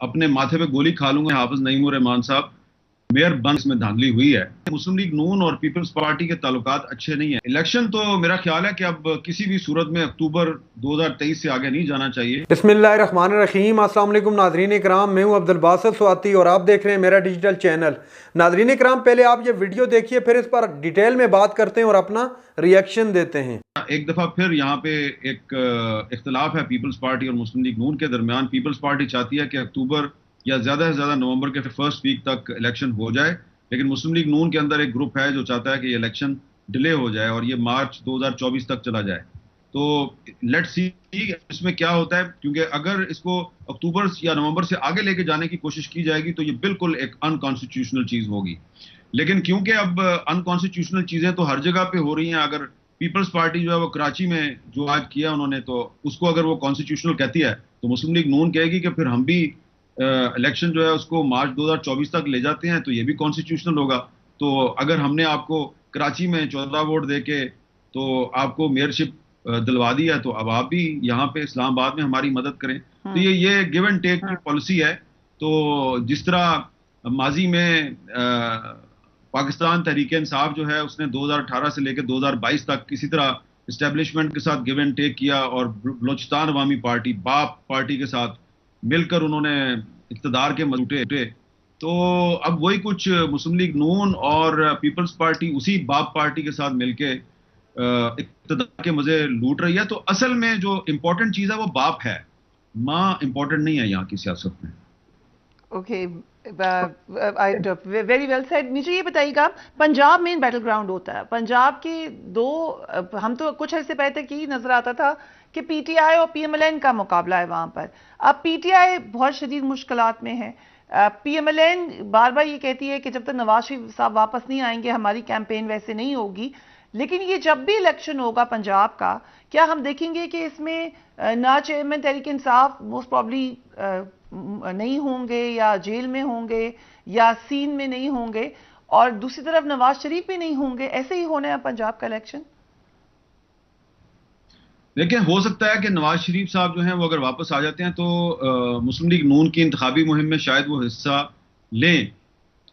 अपने माथे पे गोली खा लूंगा। हाफिज नईम उर रहमान साहब मेयर बंस में धांधली हुई है। मुस्लिम लीग नून और पीपल्स पार्टी के ताल्लुकात अच्छे नहीं है। इलेक्शन तो मेरा ख्याल है कि अब किसी भी सूरत में अक्टूबर 2023 से आगे नहीं जाना चाहिए। बिस्मिल्लाहिर्रहमानिर्रहीम। अस्सलाम वालेकुम नाज़रीन इकराम, मैं हूं अब्दुल बासित स्वाति और आप देख रहे हैं मेरा डिजिटल चैनल। नाज़रीन इकराम, पहले आप ये वीडियो देखिए, फिर इस पर डिटेल में बात करते हैं और अपना रिएक्शन देते हैं। एक दफा फिर यहाँ पे एक इख्तलाफ है पीपल्स पार्टी और मुस्लिम लीग नून के दरमियान। पीपल्स पार्टी चाहती है कि अक्टूबर या ज्यादा से ज्यादा नवंबर के फर्स्ट वीक तक इलेक्शन हो जाए, लेकिन मुस्लिम लीग नून के अंदर एक ग्रुप है जो चाहता है कि ये इलेक्शन डिले हो जाए और ये मार्च 2024 तक चला जाए। तो लेट्स सी इसमें क्या होता है, क्योंकि अगर इसको अक्टूबर या नवंबर से आगे लेके जाने की कोशिश की जाएगी तो ये बिल्कुल एक अनकॉन्स्टिट्यूशनल चीज होगी। लेकिन क्योंकि अब अनकॉन्स्टिट्यूशनल चीजें तो हर जगह पे हो रही हैं, अगर पीपल्स पार्टी जो है वो कराची में जो आज किया उन्होंने, तो उसको अगर वो कॉन्स्टिट्यूशनल कहती है तो मुस्लिम लीग नून कहेगी कि फिर हम भी इलेक्शन जो है उसको मार्च 2024 तक ले जाते हैं, तो ये भी कॉन्स्टिट्यूशनल होगा। तो अगर हमने आपको कराची में 14 वोट दे के तो आपको मेयरशिप दिलवा दी है, तो अब आप भी यहाँ पे इस्लामाबाद में हमारी मदद करें। तो ये गिव एंड टेक की पॉलिसी है। तो जिस तरह माजी में पाकिस्तान तहरीक इंसाफ जो है उसने 2018 से लेकर 2022 तक किसी तरह इस्टेब्लिशमेंट के साथ गिव एंड टेक किया, और बलोचिस्तान अवामी पार्टी बाप पार्टी के साथ मिलकर उन्होंने इक़्तिदार के मजूटे उठे। तो अब वही कुछ मुस्लिम लीग नून और पीपल्स पार्टी उसी बाप पार्टी के साथ मिलके इक़्तिदार के मजे लूट रही है। तो असल में जो इम्पोर्टेंट चीज है वो बाप है, माँ इम्पोर्टेंट नहीं है यहाँ की सियासत में। Okay, very well said. मुझे ये बताइएगा, पंजाब मेन बैटल ग्राउंड होता है। पंजाब के दो, हम तो कुछ ऐसे पहले तक यही नजर आता था कि पीटीआई और पीएमएलएन का मुकाबला है वहां पर। अब पीटीआई बहुत शदीद मुश्किलात में है। पीएमएलएन बार बार ये कहती है कि जब तक नवाज शरीफ साहब वापस नहीं आएंगे हमारी कैंपेन वैसे नहीं होगी। लेकिन ये जब भी इलेक्शन होगा पंजाब का, क्या हम देखेंगे कि इसमें ना chairman Tehreek Insaf most probably नहीं होंगे या जेल में होंगे या सीन में नहीं होंगे, और दूसरी तरफ नवाज शरीफ भी नहीं होंगे? ऐसे ही होना है पंजाब का इलेक्शन। देखिए, हो सकता है कि नवाज शरीफ साहब जो हैं वो अगर वापस आ जाते हैं तो मुस्लिम लीग नून की इंतखाबी मुहिम में शायद वो हिस्सा लें।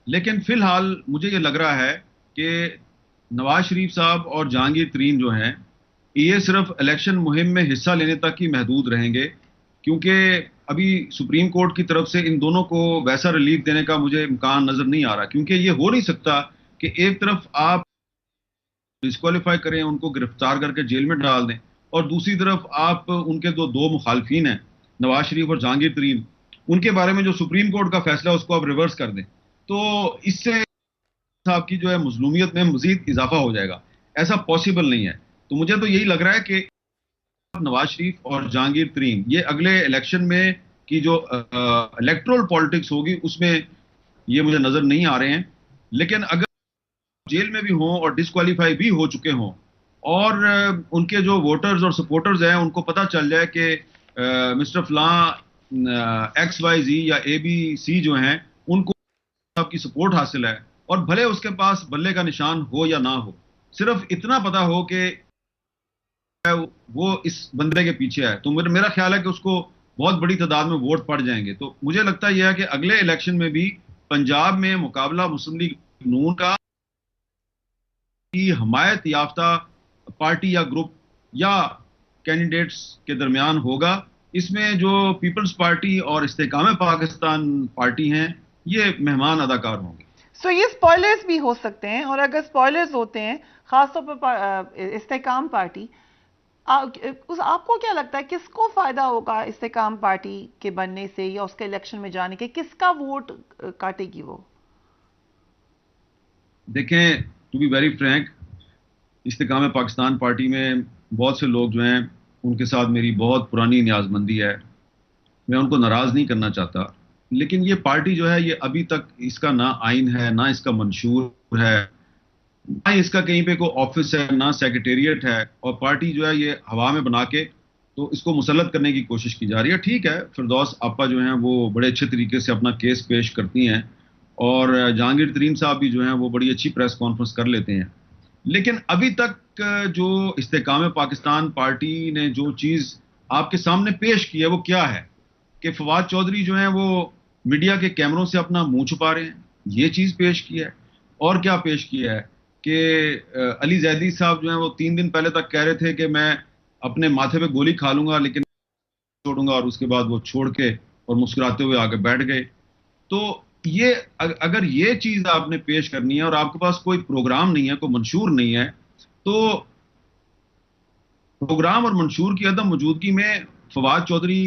लेकिन फिलहाल मुझे ये लग रहा है कि नवाज शरीफ साहब और जहांगीर तरीन जो हैं ये सिर्फ इलेक्शन मुहिम में हिस्सा लेने तक ही महदूद रहेंगे, क्योंकि अभी सुप्रीम कोर्ट की तरफ से इन दोनों को वैसा रिलीफ देने का मुझे इम्कान नजर नहीं आ रहा। क्योंकि ये हो नहीं सकता कि एक तरफ आप डिस्क्वालीफाई करें, उनको गिरफ्तार करके जेल में डाल दें, और दूसरी तरफ आप उनके दो मुखालफिन हैं नवाज शरीफ और जहांगीर तरीन, उनके बारे में जो सुप्रीम कोर्ट का फैसला है उसको आप रिवर्स कर दें। तो इससे साहब की जो है मजलूमियत में मजीद इजाफा हो जाएगा। ऐसा पॉसिबल नहीं है। तो मुझे तो यही लग रहा है कि नवाज शरीफ और जहांगीर तरीन ये अगले इलेक्शन में की जो इलेक्टोरल पॉलिटिक्स होगी उसमें ये मुझे नजर नहीं आ रहे हैं। लेकिन अगर जेल में भी हों और डिस्क्वालीफाई भी हो चुके हों, और उनके जो वोटर्स और सपोर्टर्स हैं उनको पता चल जाए कि मिस्टर फलां XYZ या ABC जो हैं उनको आपकी सपोर्ट हासिल है, और भले उसके पास बल्ले का निशान हो या ना हो, सिर्फ इतना पता हो कि वो इस बंदे के पीछे है, तो मेरा ख्याल है कि उसको बहुत बड़ी तादाद में वोट पड़ जाएंगे। तो मुझे लगता यह है कि अगले इलेक्शन में भी पंजाब में मुकाबला मुस्लिम लीग नून का की हमायत याफ्ता पार्टी या ग्रुप या कैंडिडेट्स के दरमियान होगा। इसमें जो पीपल्स पार्टी और इस्तेकाम पाकिस्तान पार्टी हैं ये मेहमान अदाकार होंगे। सो ये स्पॉयलर्स भी हो सकते हैं, और अगर स्पॉयलर्स होते हैं खासतौर पर इस्तेकाम पार्टी, आपको क्या लगता है किसको फायदा होगा इस्तेकाम पार्टी के बनने से या उसके इलेक्शन में जाने के? किसका वोट काटेगी वो? देखें, to be very frank, Istehkam Pakistan party में बहुत से लोग जो हैं उनके साथ मेरी बहुत पुरानी न्याजमंदी है, मैं उनको नाराज नहीं करना चाहता। लेकिन ये पार्टी जो है ये अभी तक इसका ना आइन है, ना इसका मंशूर है, ना इसका कहीं पे कोई ऑफिस है, ना सेक्रेटेरिएट है, और पार्टी जो है ये हवा में बना के तो इसको मुसल्लत करने की कोशिश की जा रही है। ठीक है, फिरदौस आपा जो हैं वो बड़े अच्छे तरीके से अपना केस पेश करती हैं, और जहांगीर तरीन साहब भी जो हैं वो बड़ी अच्छी प्रेस कॉन्फ्रेंस कर लेते हैं। लेकिन अभी तक जो इस्तेकाम पाकिस्तान पार्टी ने जो चीज़ आपके सामने पेश की है वो क्या है कि फवाद चौधरी जो हैं वो मीडिया के कैमरों से अपना मुंह छुपा रहे हैं, ये चीज पेश की है। और क्या पेश किया है कि अली जैदी साहब जो हैं वो 3 दिन पहले तक कह रहे थे कि मैं अपने माथे पे गोली खा लूंगा लेकिन छोड़ूंगा, और उसके बाद वो छोड़ के और मुस्कुराते हुए आगे बैठ गए। तो ये अगर ये चीज आपने पेश करनी है और आपके पास कोई प्रोग्राम नहीं है, कोई मंशूर नहीं है, तो प्रोग्राम और मंशूर की अदम मौजूदगी में फवाद चौधरी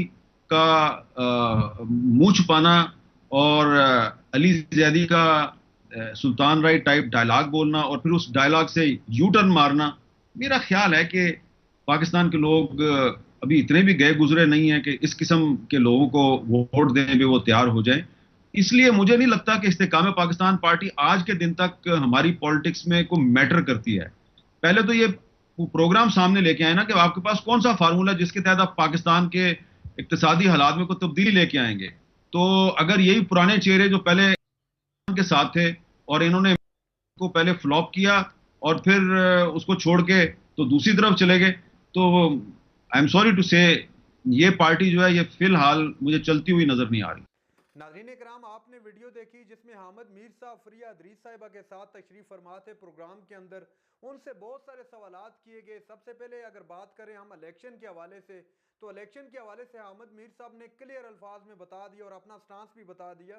का मुंह छुपाना और अली जैदी का सुल्तान राय टाइप डायलॉग बोलना और फिर उस डायलॉग से यू टर्न मारना, मेरा ख्याल है कि पाकिस्तान के लोग अभी इतने भी गए गुजरे नहीं है कि इस किस्म के लोगों को वोट देने पे वो तैयार हो जाए। इसलिए मुझे नहीं लगता कि इस्तेकाम पाकिस्तान पार्टी आज के दिन तक हमारी पॉलिटिक्स में कोई मैटर करती है। पहले तो ये प्रोग्राम सामने लेके आए ना कि आपके पास कौन सा फार्मूला जिसके तहत आप पाकिस्तान के इक्तिसादी हालात में कोई तब्दीली लेके आएंगे। तो अगर यही पुराने चेहरे जो पहले के साथ थे और इन्होंने को पहले फ्लॉप किया और फिर उसको छोड़ के तो दूसरी तरफ चले गए, तो आई एम सॉरी टू से ये पार्टी जो है ये फिलहाल मुझे चलती हुई नजर नहीं आ रही। नाज़रीन इकराम, आपने वीडियो देखी जिसमें हामिद मीर साहब फरिया अदरीस साहिबा के साथ तशरीफ फरमा थे प्रोग्राम के अंदर। उनसे बहुत सारे सवालात किए गए। सबसे पहले अगर बात करें हम इलेक्शन के हवाले से, तो इलेक्शन के हवाले से हामिद मीर साहब ने क्लियर अल्फाज में बता दिया और अपना स्टांस भी बता दिया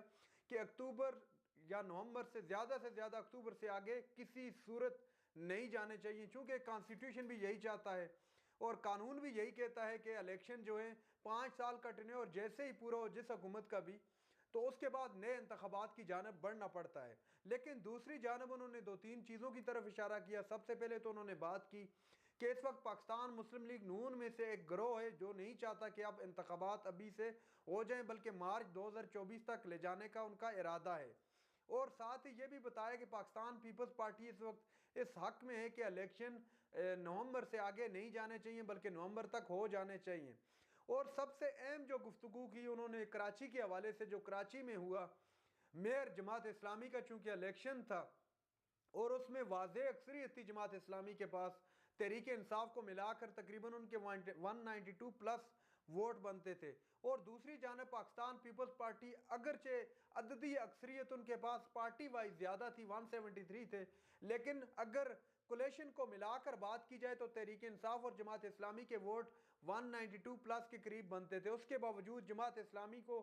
कि अक्टूबर या नवंबर से ज़्यादा अक्टूबर से आगे किसी सूरत नहीं जाने चाहिए, चूँकि कॉन्स्टिट्यूशन भी यही चाहता है और कानून भी यही कहता है कि इलेक्शन जो है 5 साल का टेन्योर जैसे ही पूरा हो जिस हुकूमत का भी, तो उसके बाद नए इंतखाबात की जानब बढ़ना पड़ता है। लेकिन दूसरी जानब उन्होंने दो तीन चीज़ों की तरफ इशारा किया। सबसे पहले तो उन्होंने बात की कि इस वक्त पाकिस्तान मुस्लिम लीग नून में से एक गिरोह है जो नहीं चाहता कि अब इंतखाबात अभी से हो जाएं, बल्कि मार्च 2024 तक ले जाने का उनका इरादा है। और साथ ही ये भी बताया कि पाकिस्तान पीपल्स पार्टी इस वक्त इस हक में है कि इलेक्शन नवंबर से आगे नहीं जाने चाहिए बल्कि नवंबर तक हो जाने चाहिए। और सबसे अहम जो गुफ्तगू की उन्होंने कराची के हवाले से, जो कराची में हुआ मेयर जमात इस्लामी का चूंकि इलेक्शन था और उसमें वाज़ेह अक्सरियत थी जमात इस्लामी के पास, तहरीक इंसाफ को मिलाकर तकरीबन उनके 192 प्लस वोट बनते थे। और दूसरी जानब पाकिस्तान पीपल्स पार्टी अगरचे अददी अक्सरियत उनके पास पार्टी वाइज ज़्यादा थी, 173 थे, लेकिन अगर कोलेशन को मिलाकर बात की जाए तो तहरीक इंसाफ और जमात इस्लामी के वोट 192 प्लस के करीब बनते थे। उसके बावजूद जमात इस्लामी को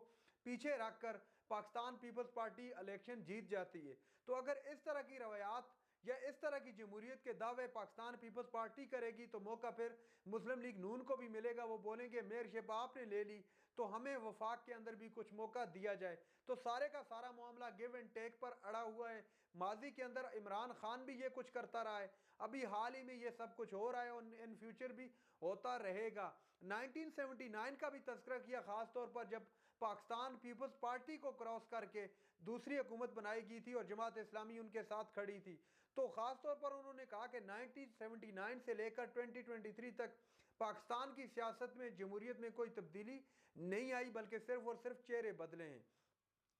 पीछे रखकर पाकिस्तान पीपल्स पार्टी इलेक्शन जीत जाती है। तो अगर इस तरह की रवायात या इस तरह की जमहूरियत के दावे पाकिस्तान पीपल्स पार्टी करेगी तो मौका फिर मुस्लिम लीग नून को भी मिलेगा। वो बोलेंगे मेयरशिप आपने ले ली तो हमें वफाक के अंदर भी कुछ मौका दिया जाए। तो सारे का सारा मामला गिव एंड टेक पर अड़ा हुआ है। माजी के अंदर इमरान खान भी ये कुछ करता रहा है, अभी हाल ही में ये सब कुछ हो रहा है और इन फ्यूचर भी होता रहेगा। 1979 का भी तस्करा किया, खास तौर पर जब पाकिस्तान पीपल्स पार्टी को क्रॉस करके दूसरी हुकूमत बनाई गई थी और जमात इस्लामी उनके साथ खड़ी थी। तो खास तौर पर उन्होंने कहा कि 1979 से लेकर 2023 तक पाकिस्तान की सियासत में जमहूरियत में कोई तब्दीली नहीं आई बल्कि सिर्फ और सिर्फ चेहरे बदले हैं।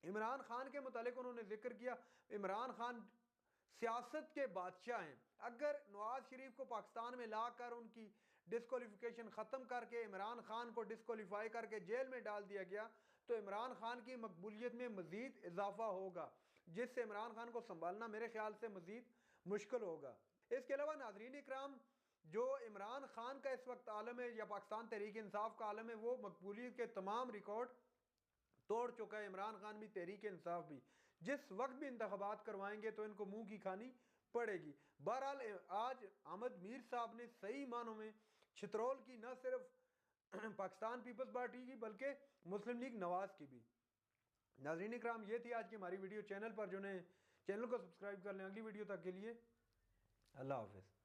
इमरान खान के मुतालिक उन्होंने जिक्र किया, इमरान खान सियासत के बादशाह हैं। अगर नवाज शरीफ को पाकिस्तान में लाकर उनकी डिस्क्वालिफिकेशन खत्म करके इमरान खान को डिस्क्वालीफाई करके जेल में डाल दिया गया तो इमरान खान की मकबूलियत में मजीद इजाफा होगा, जिससे इमरान खान को संभालना मेरे ख्याल से मजीद मुश्किल होगा। इसके अलावा नाजरीन इकराम, जो इमरान खान का इस वक्त आलम है या पाकिस्तान तहरीक इंसाफ का आलम है, वो मकबूलियत के तमाम रिकॉर्ड तोड़ चुका है। इमरान खान भी तहरीक इंसाफ भी, जिस वक्त भी इंतखाबात करवाएंगे तो इनको मुंह की खानी पड़ेगी। बहरहाल आज अहमद मीर साहब ने सही मानों में छितरौल की न सिर्फ पाकिस्तान पीपल्स पार्टी की बल्कि मुस्लिम लीग नवाज की भी। नाज़रीन इकराम, ये थी आज की हमारी वीडियो। चैनल पर जो ने चैनल को सब्सक्राइब कर लें। अगली वीडियो तक के लिए अल्लाह हाफिज़।